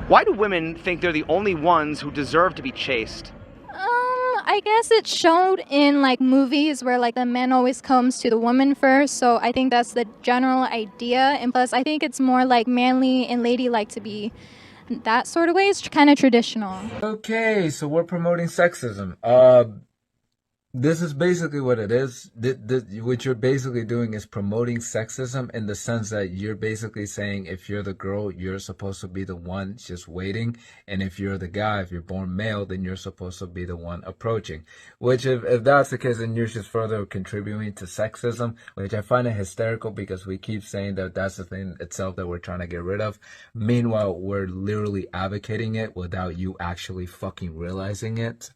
Why do women think they're the only ones who deserve to be chased? I guess it showed in like movies where like the man always comes to the woman first. So I think that's the general idea. And plus, I think it's more like manly and ladylike to be that sort of way. It's kind of traditional. Okay, so we're promoting sexism. This is basically what it is. What you're basically doing is promoting sexism in the sense that you're basically saying if you're the girl, you're supposed to be the one just waiting. And if you're the guy, if you're born male, then you're supposed to be the one approaching. Which, if that's the case, then you're just further contributing to sexism, which I find it hysterical because we keep saying that that's the thing itself that we're trying to get rid of. Meanwhile, we're literally advocating it without you actually fucking realizing it.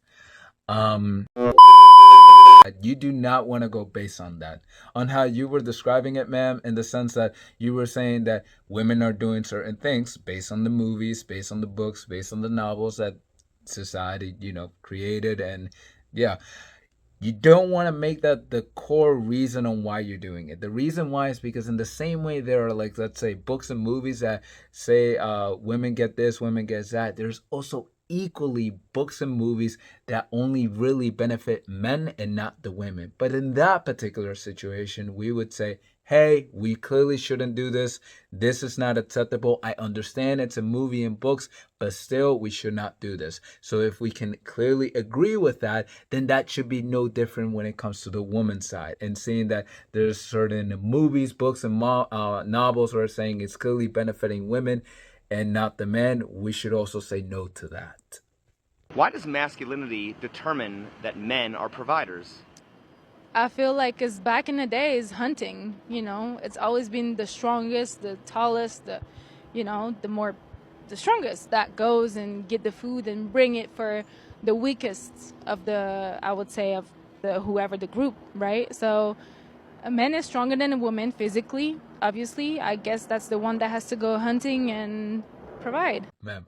You do not want to go based on that, on how you were describing it, ma'am, in the sense that you were saying that women are doing certain things based on the movies, based on the books, based on the novels that society, created. And yeah, you don't want to make that the core reason on why you're doing it. The reason why is because in the same way there are, like, let's say, books and movies that say women get this, women get that, there's also equally books and movies that only really benefit men and not the women. But in that particular situation, we would say, hey, we clearly shouldn't do this. This is not acceptable. I understand it's a movie and books, but still, we should not do this. So if we can clearly agree with that, then that should be no different when it comes to the woman's side. And seeing that there's certain movies, books, and novels where it's saying it's clearly benefiting women and not the men, we should also say no to that. Why does masculinity determine that men are providers? I feel like it's back in the days hunting, it's always been the strongest, the tallest, the strongest that goes and get the food and bring it for the weakest of whoever the group, right? So a man is stronger than a woman physically, obviously. I guess that's the one that has to go hunting and provide. Ma'am,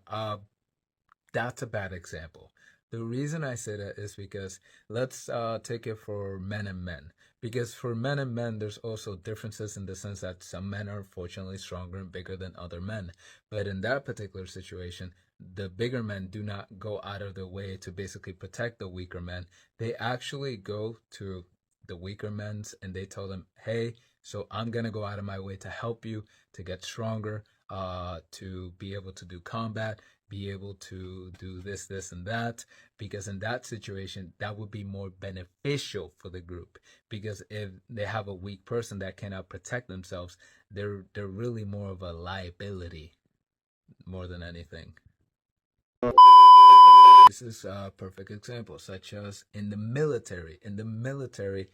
that's a bad example. The reason I say that is because let's take it for men and men. Because for men and men, there's also differences in the sense that some men are fortunately stronger and bigger than other men. But in that particular situation, the bigger men do not go out of their way to basically protect the weaker men. They actually go to the weaker men's and they tell them, hey, so I'm going to go out of my way to help you to get stronger, to be able to do combat, be able to do this, and that, because in that situation, that would be more beneficial for the group. Because if they have a weak person that cannot protect themselves, they're really more of a liability more than anything. This is a perfect example, such as in the military. In the military,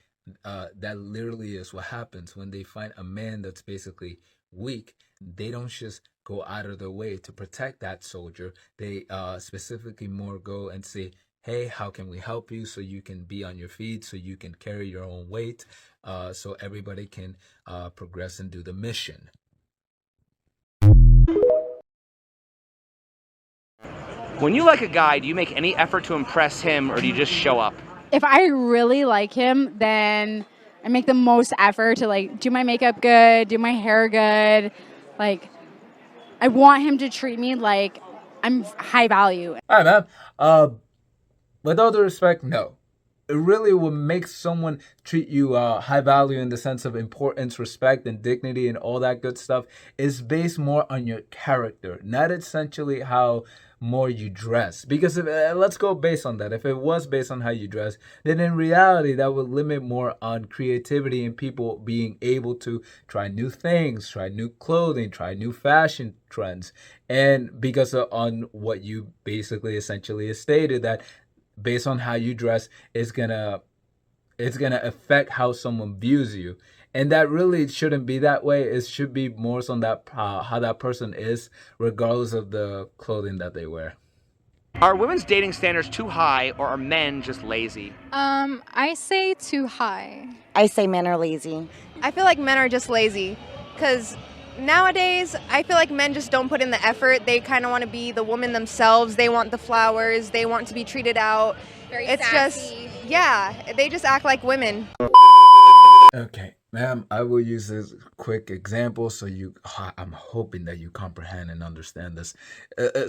that literally is what happens when they find a man that's basically weak. They don't just go out of their way to protect that soldier. They specifically more go and say, hey, how can we help you so you can be on your feet, so you can carry your own weight, so everybody can progress and do the mission. When you like a guy, do you make any effort to impress him, or do you just show up? If I really like him, then I make the most effort to like do my makeup good, do my hair good. Like, I want him to treat me like I'm high value. All right, ma'am. With all due respect, no. It really will make someone treat you high value in the sense of importance, respect, and dignity and all that good stuff is based more on your character, not essentially how more you dress. Because let's go based on that. If it was based on how you dress, then in reality that would limit more on creativity and people being able to try new things, try new clothing, try new fashion trends. And because on what you basically essentially stated, that based on how you dress it's gonna affect how someone views you, and that really shouldn't be that way. It should be more on that how that person is, regardless of the clothing that they wear. Are women's dating standards too high, or are men just lazy? I say too high. I say men are lazy. I feel like men are just lazy because nowadays I feel like men just don't put in the effort. They kind of want to be the woman themselves. They want the flowers. They want to be treated out. Very it's sassy. just, yeah, they just act like women. Okay, ma'am, I will use this quick example so I'm hoping that you comprehend and understand this.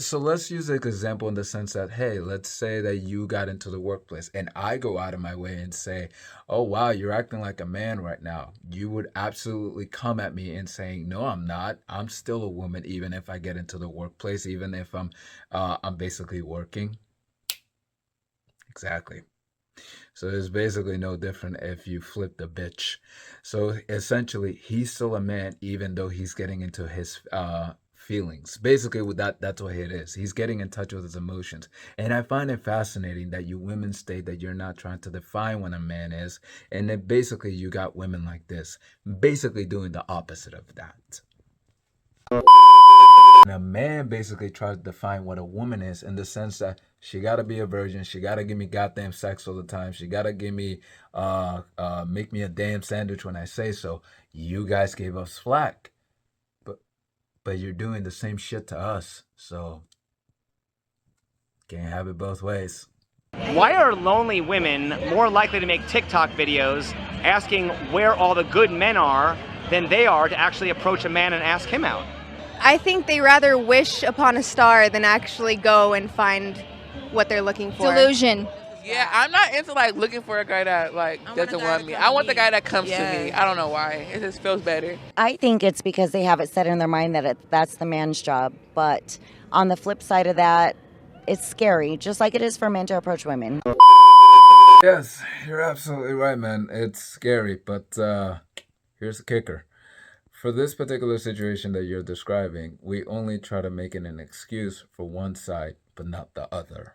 So let's use an example in the sense that, hey, let's say that you got into the workplace and I go out of my way and say, oh, wow, you're acting like a man right now. You would absolutely come at me and saying, no, I'm not. I'm still a woman, even if I get into the workplace, even if I'm basically working. Exactly. So it's basically no different if you flip the bitch. So essentially, he's still a man, even though he's getting into his feelings. Basically, with that's what it is. He's getting in touch with his emotions. And I find it fascinating that you women state that you're not trying to define what a man is. And then basically, you got women like this, basically doing the opposite of that. And a man basically tries to define what a woman is in the sense that she gotta be a virgin, she gotta give me goddamn sex all the time, she gotta give me make me a damn sandwich when I say so. You guys gave us flack. But you're doing the same shit to us, so can't have it both ways. Why are lonely women more likely to make TikTok videos asking where all the good men are than they are to actually approach a man and ask him out? I think they rather wish upon a star than actually go and find what they're looking for. Delusion. Yeah, I'm not into like looking for a guy that like doesn't want me. I want the guy that comes to me. I don't know why. It just feels better. I think it's because they have it set in their mind that that's the man's job. But on the flip side of that, it's scary, just like it is for men to approach women. Yes, you're absolutely right, man. It's scary, but here's the kicker. For this particular situation that you're describing, we only try to make it an excuse for one side, but not the other.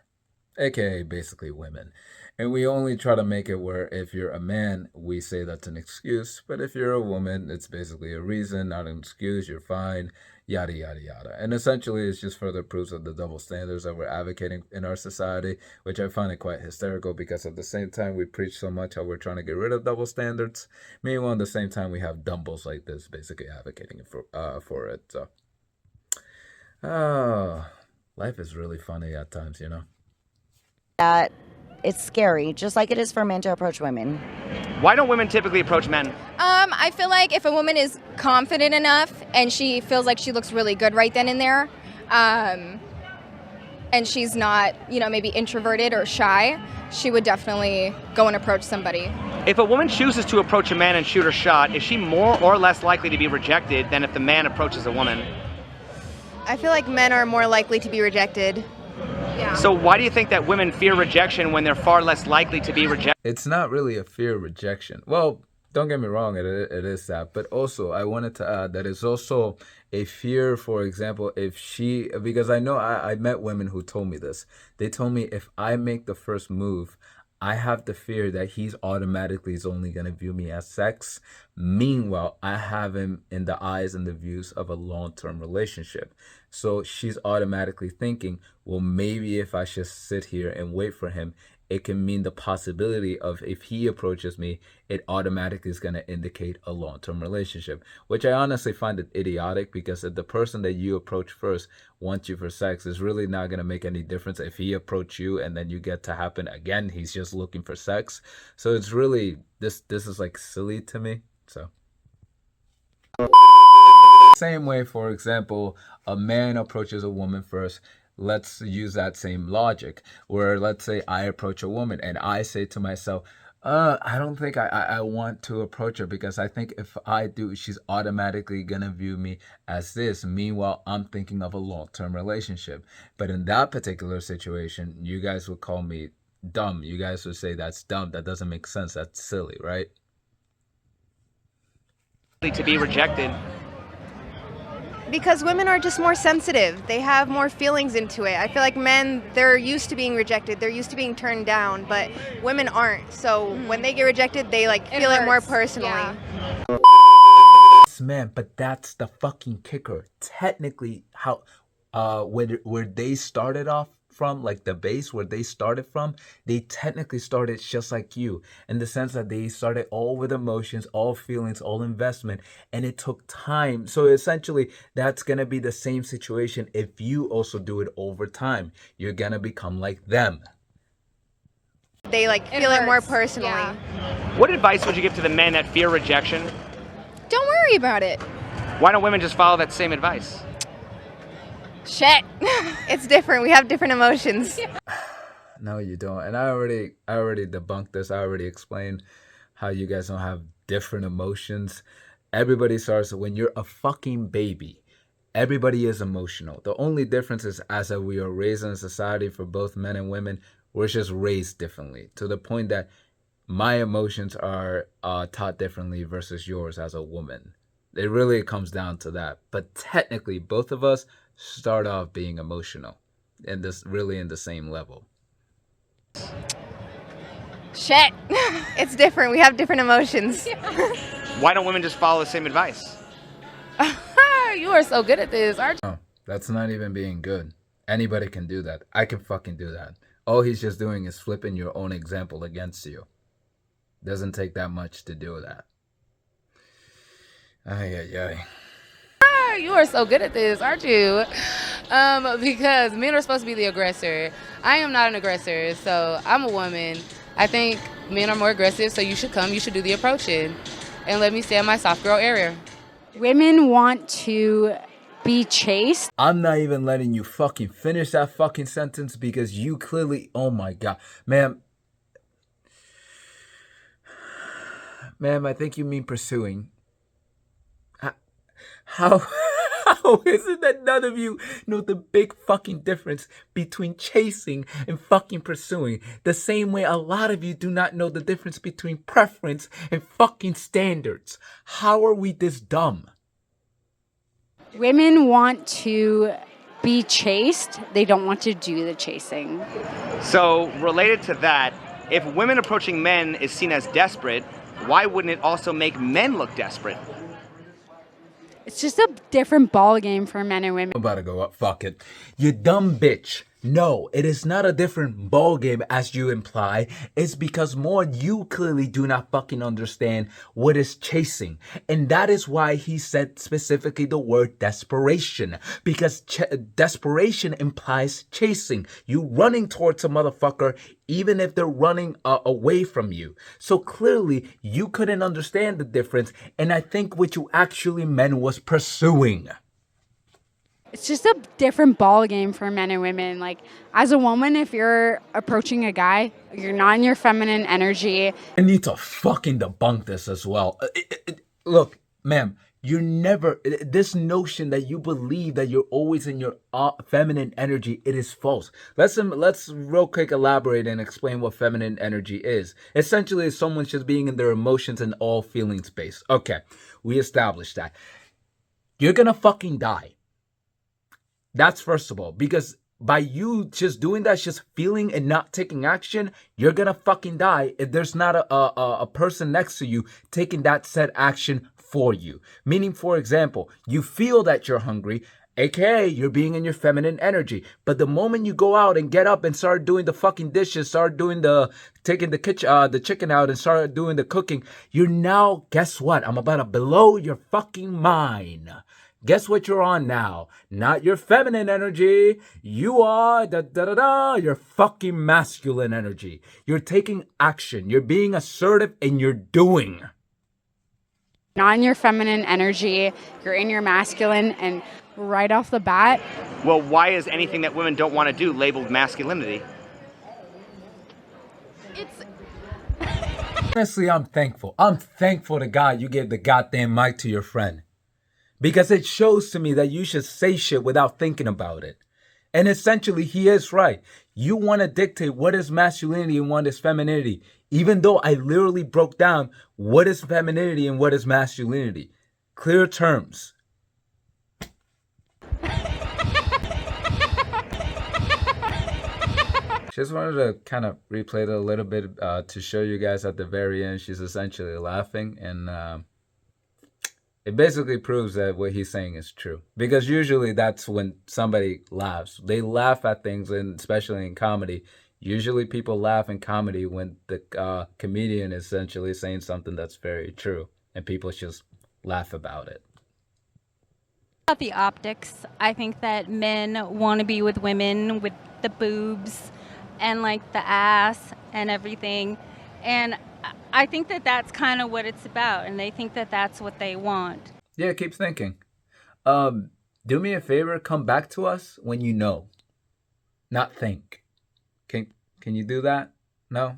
AKA basically women. And we only try to make it where if you're a man, we say that's an excuse, but if you're a woman, it's basically a reason, not an excuse, you're fine, yada, yada, yada. And essentially, it's just further proofs of the double standards that we're advocating in our society, which I find it quite hysterical because at the same time, we preach so much how we're trying to get rid of double standards. Meanwhile, at the same time, we have dumbbells like this basically advocating for it. So, life is really funny at times, you know? That it's scary, just like it is for men to approach women. Why don't women typically approach men? I feel like if a woman is confident enough and she feels like she looks really good right then and there, and she's not, maybe introverted or shy, she would definitely go and approach somebody. If a woman chooses to approach a man and shoot her shot, is she more or less likely to be rejected than if the man approaches a woman? I feel like men are more likely to be rejected. Yeah. So why do you think that women fear rejection when they're far less likely to be rejected? It's not really a fear of rejection. Well, don't get me wrong, it is that. But also, I wanted to add that it's also a fear, for example, because I know I met women who told me this. They told me if I make the first move, I have the fear that he's automatically is only going to view me as sex. Meanwhile, I have him in the eyes and the views of a long-term relationship. So she's automatically thinking, well, maybe if I just sit here and wait for him, it can mean the possibility of if he approaches me, it automatically is going to indicate a long-term relationship, which I honestly find it idiotic because if the person that you approach first wants you for sex, it's really not going to make any difference if he approach you and then you get to happen again. He's just looking for sex. So it's really, this is like silly to me. So same way, for example, a man approaches a woman first. Let's use that same logic where let's say I approach a woman and I say to myself, I don't think I want to approach her because I think if I do, she's automatically going to view me as this. Meanwhile, I'm thinking of a long-term relationship. But in that particular situation, you guys would call me dumb. You guys would say that's dumb. That doesn't make sense. That's silly, right? To be rejected. Because women are just more sensitive. They have more feelings into it. I feel like men, they're used to being rejected. They're used to being turned down, but women aren't. So when they get rejected, they feel it more personally. Yeah. Man, but that's the fucking kicker. Technically, how where they started off from, like the base where they started from, they technically started just like you in the sense that they started all with emotions, all feelings, all investment, and it took time. So essentially, that's gonna be the same situation if you also do it over time. You're gonna become like them. They like feel it more personally. Yeah. What advice would you give to the men that fear rejection? Don't worry about it. Why don't women just follow that same advice? Shit. It's different. We have different emotions. No, you don't. And I already debunked this. I already explained how you guys don't have different emotions. Everybody starts when you're a fucking baby. Everybody is emotional. The only difference is as we are raised in a society for both men and women, we're just raised differently to the point that my emotions are taught differently versus yours as a woman. It really comes down to that. But technically, both of us start off being emotional and this really in the same level. Shit. It's different. We have different emotions. Why don't women just follow the same advice? You are so good at this, aren't you? No, that's not even being good. Anybody can do that. I can fucking do that. All he's just doing is flipping your own example against you. Doesn't take that much to do that. Ay. You are so good at this, aren't you? Because men are supposed to be the aggressor. I am not an aggressor, so I'm a woman. I think men are more aggressive, so you should come, you should do the approaching. And let me stay in my soft girl area. Women want to be chased. I'm not even letting you fucking finish that fucking sentence because you clearly, oh my God. Ma'am, I think you mean pursuing. How is it that none of you know the big fucking difference between chasing and fucking pursuing? The same way a lot of you do not know the difference between preference and fucking standards. How are we this dumb? Women want to be chased. They don't want to do the chasing. So, related to that, if women approaching men is seen as desperate, why wouldn't it also make men look desperate? It's just a different ball game for men and women. I'm about to go up. Fuck it. You dumb bitch. No, it is not a different ball game as you imply. It's because more you clearly do not fucking understand what is chasing. And that is why he said specifically the word desperation. Because desperation implies chasing. You running towards a motherfucker even if they're running away from you. So clearly you couldn't understand the difference. And I think what you actually meant was pursuing. It's just a different ball game for men and women. Like, as a woman, if you're approaching a guy, you're not in your feminine energy. I need to fucking debunk this as well. Look, ma'am, you're never, this notion that you believe that you're always in your feminine energy, it is false. Let's real quick elaborate and explain what feminine energy is. Essentially, it's someone just being in their emotions and all feeling space. Okay, we established that. You're gonna fucking die. That's first of all, because by you just doing that, just feeling and not taking action, you're gonna fucking die if there's not a person next to you taking that said action for you. Meaning, for example, you feel that you're hungry, aka you're being in your feminine energy. But the moment you go out and get up and start doing the fucking dishes, start doing taking the chicken out and start doing the cooking, you're now, guess what? I'm about to blow your fucking mind. Guess what you're on now? Not your feminine energy. You are your fucking masculine energy. You're taking action. You're being assertive and you're doing. Not in your feminine energy. You're in your masculine, and right off the bat. Well, why is anything that women don't want to do labeled masculinity? Honestly, I'm thankful. I'm thankful to God you gave the goddamn mic to your friend. Because it shows to me that you should say shit without thinking about it. And essentially, he is right. You want to dictate what is masculinity and what is femininity. Even though I literally broke down what is femininity and what is masculinity. Clear terms. Just wanted to kind of replay it a little bit to show you guys at the very end. She's essentially laughing and... it basically proves that what he's saying is true. Because usually that's when somebody laughs. They laugh at things, and especially in comedy. Usually people laugh in comedy when the comedian is essentially saying something that's very true. And people just laugh about it. About the optics, I think that men want to be with women with the boobs and like the ass and everything. And I think that that's kind of what it's about, and they think that that's what they want. Yeah, keep thinking. Do me a favor, come back to us when you know, not think. Can you do that? No?